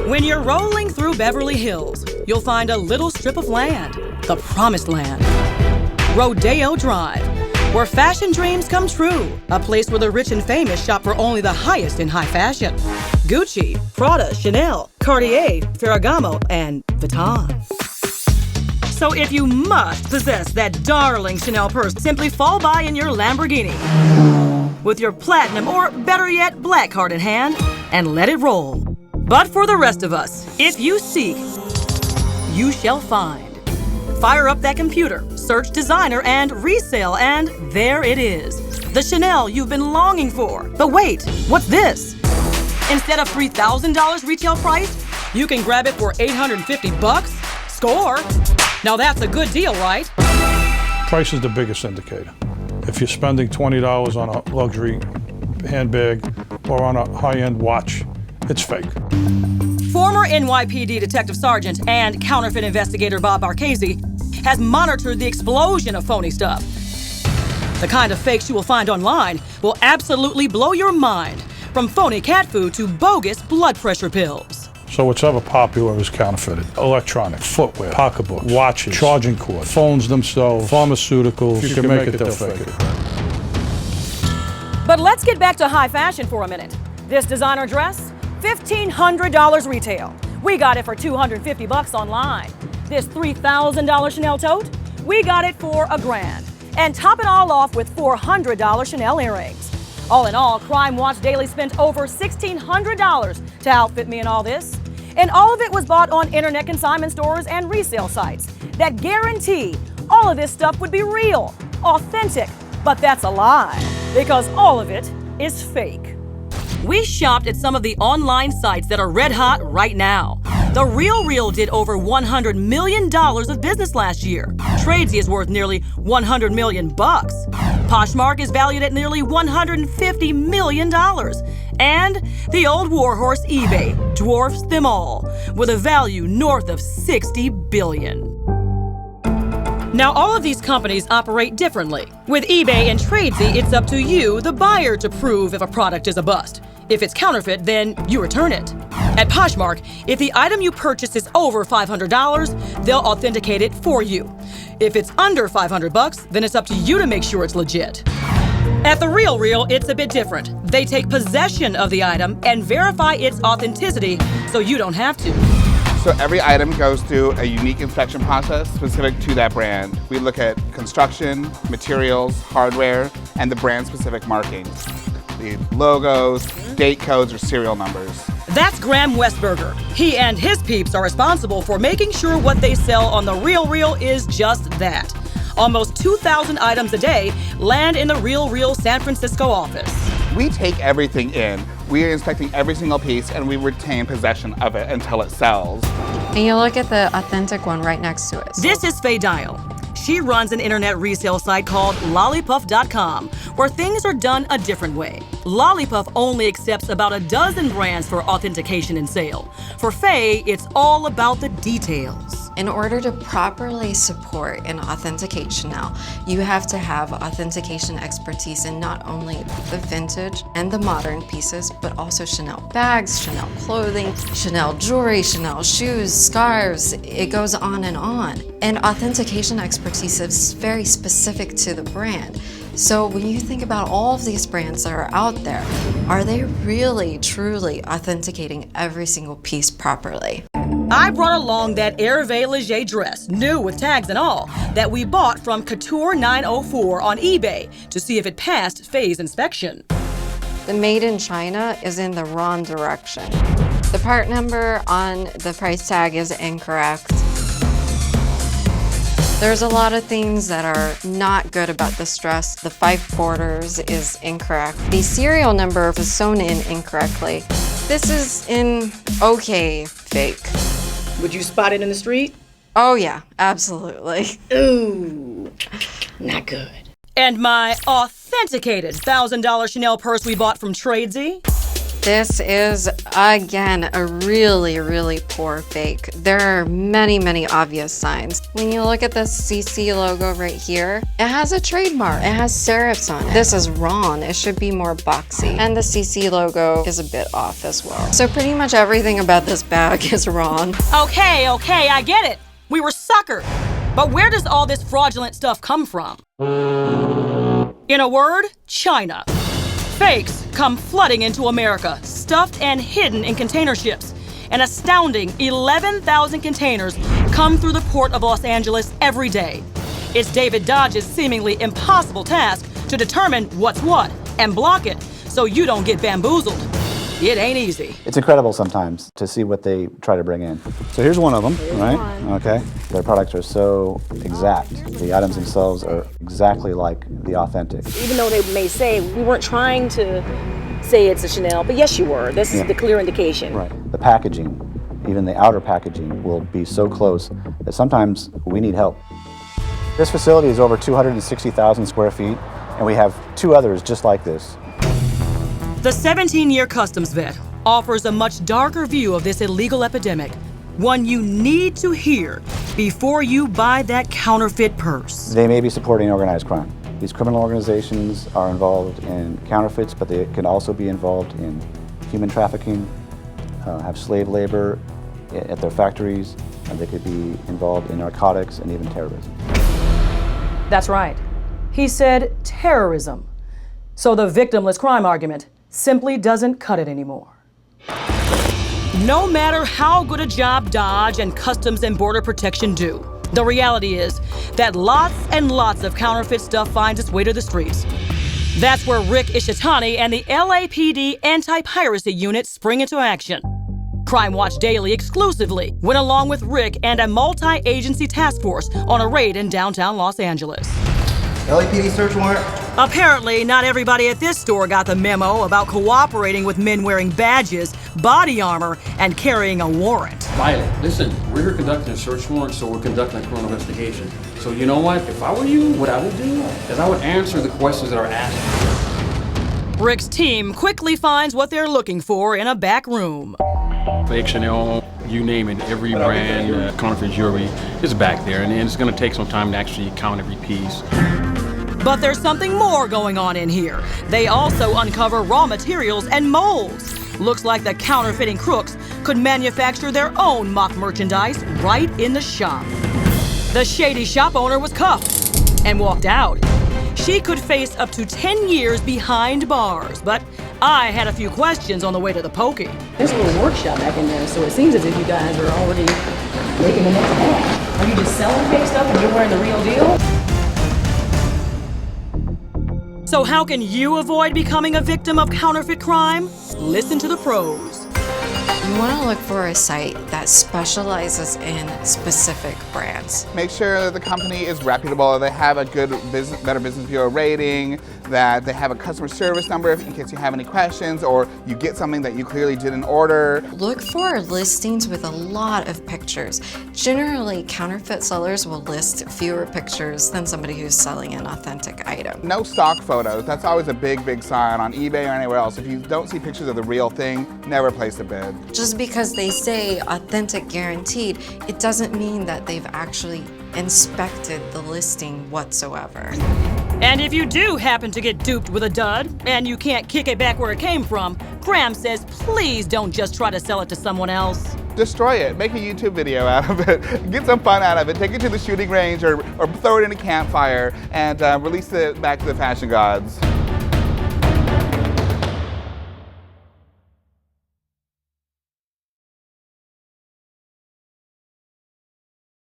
When you're rolling through Beverly Hills, you'll find a little strip of land, the promised land. Rodeo Drive, where fashion dreams come true. A place where the rich and famous shop for only the highest in high fashion. Gucci, Prada, Chanel, Cartier, Ferragamo, and Vuitton. So if you must possess that darling Chanel purse, simply fall by in your Lamborghini with your platinum or better yet black card in hand and let it roll. But for the rest of us, if you seek, you shall find. Fire up that computer, search designer and resale, and there it is. The Chanel you've been longing for. But wait, what's this? Instead of $3,000 retail price, you can grab it for $850. Score! Now that's a good deal, right? Price is the biggest indicator. If you're spending $20 on a luxury handbag or on a high-end watch, it's fake. Former NYPD Detective Sergeant and counterfeit investigator Bob Marchese has monitored the explosion of phony stuff. The kind of fakes you will find online will absolutely blow your mind, from phony cat food to bogus blood pressure pills. So whatever popular is counterfeited. Electronics, footwear, pocketbooks, watches, charging cords, phones themselves, pharmaceuticals. If you can make it, they'll fake it. But let's get back to high fashion for a minute. This designer dress, $1,500 retail. We got it for $250 online. This $3,000 Chanel tote, we got it for $1,000. And top it all off with $400 Chanel earrings. All in all, Crime Watch Daily spent over $1,600 to outfit me in all this. And all of it was bought on internet consignment stores and resale sites that guarantee all of this stuff would be real, authentic. But that's a lie, because all of it is fake. We shopped at some of the online sites that are red hot right now. The RealReal did over $100 million of business last year. Tradesy is worth nearly $100 million. Poshmark is valued at nearly $150 million. And the old warhorse eBay dwarfs them all, with a value north of $60 billion. Now, all of these companies operate differently. With eBay and Tradesy, it's up to you, the buyer, to prove if a product is a bust. If it's counterfeit, then you return it. At Poshmark, if the item you purchase is over $500, they'll authenticate it for you. If it's under $500, then it's up to you to make sure it's legit. At The RealReal, it's a bit different. They take possession of the item and verify its authenticity so you don't have to. So every item goes through a unique inspection process specific to that brand. We look at construction, materials, hardware, and the brand-specific markings. The logos, date codes, or serial numbers. That's Graham Westberger. He and his peeps are responsible for making sure what they sell on The RealReal is just that. Almost 2,000 items a day land in the RealReal San Francisco office. We take everything in. We are inspecting every single piece, and we retain possession of it until it sells. And you look at the authentic one right next to it. This is Faye Dial. She runs an internet resale site called Lollipuff.com, where things are done a different way. Lollipuff only accepts about a dozen brands for authentication and sale. For Faye, it's all about the details. In order to properly support an authentication now, you have to have authentication expertise in not only the vintage and the modern pieces, but also Chanel bags, Chanel clothing, Chanel jewelry, Chanel shoes, scarves. It goes on and on. And authentication expertise is very specific to the brand. So when you think about all of these brands that are out there, are they really, truly authenticating every single piece properly? I brought along that Hervé Leger dress, new with tags and all, that we bought from Couture 904 on eBay to see if it passed Faye's inspection. The made in China is in the wrong direction. The part number on the price tag is incorrect. There's a lot of things that are not good about this dress. The 5 quarters is incorrect. The serial number was sewn in incorrectly. This is in okay fake. Would you spot it in the street? Oh yeah, absolutely. Ooh, not good. And my authenticated $1,000 Chanel purse we bought from Tradesy? This is, again, a really, really poor fake. There are many, many obvious signs. When you look at the CC logo right here, it has a trademark. It has serifs on it. This is wrong. It should be more boxy. And the CC logo is a bit off as well. So pretty much everything about this bag is wrong. Okay, I get it. We were suckered. But where does all this fraudulent stuff come from? In a word, China. Fakes come flooding into America, stuffed and hidden in container ships. An astounding 11,000 containers come through the port of Los Angeles every day. It's David Dodge's seemingly impossible task to determine what's what and block it so you don't get bamboozled. It ain't easy. It's incredible sometimes to see what they try to bring in. So here's one of them, right? Okay. Their products are so exact. The items themselves are exactly like the authentic. Even though they may say, we weren't trying to say it's a Chanel, but yes you were. This is the clear indication. Right. The packaging, even the outer packaging, will be so close that sometimes we need help. This facility is over 260,000 square feet, and we have 2 others just like this. The 17-year customs vet offers a much darker view of this illegal epidemic, one you need to hear before you buy that counterfeit purse. They may be supporting organized crime. These criminal organizations are involved in counterfeits, but they can also be involved in human trafficking, have slave labor at their factories, and they could be involved in narcotics and even terrorism. That's right. He said terrorism. So the victimless crime argument simply doesn't cut it anymore. No matter how good a job Dodge and Customs and Border Protection do, the reality is that lots and lots of counterfeit stuff finds its way to the streets. That's where Rick Ishitani and the LAPD Anti-Piracy Unit spring into action. Crime Watch Daily exclusively went along with Rick and a multi-agency task force on a raid in downtown Los Angeles. LAPD search warrant. Apparently, not everybody at this store got the memo about cooperating with men wearing badges, body armor, and carrying a warrant. Violet, listen, we're here conducting a search warrant, so we're conducting a criminal investigation. So you know what? If I were you, what I would do is I would answer the questions that are asked. Rick's team quickly finds what they're looking for in a back room. Fake Chanel, you name it, every brand, counterfeit jewelry is back there, and it's going to take some time to actually count every piece. But there's something more going on in here. They also uncover raw materials and molds. Looks like the counterfeiting crooks could manufacture their own mock merchandise right in the shop. The shady shop owner was cuffed and walked out. She could face up to 10 years behind bars, but I had a few questions on the way to the pokey. There's a little workshop back in there, so it seems as if you guys are already making the next batch. Are you just selling fake stuff and you're wearing the real deal? So how can you avoid becoming a victim of counterfeit crime? Listen to the pros. You want to look for a site that specializes in specific brands. Make sure that the company is reputable, they have a good Better Business Bureau rating, that they have a customer service number in case you have any questions or you get something that you clearly didn't order. Look for listings with a lot of pictures. Generally, counterfeit sellers will list fewer pictures than somebody who's selling an authentic item. No stock photos. That's always a big sign on eBay or anywhere else. If you don't see pictures of the real thing, never place a bid. Just because they say authentic guaranteed, it doesn't mean that they've actually inspected the listing whatsoever. And if you do happen to get duped with a dud and you can't kick it back where it came from, Graham says please don't just try to sell it to someone else. Destroy it. Make a YouTube video out of it. Get some fun out of it. Take it to the shooting range or throw it in a campfire and release it back to the fashion gods.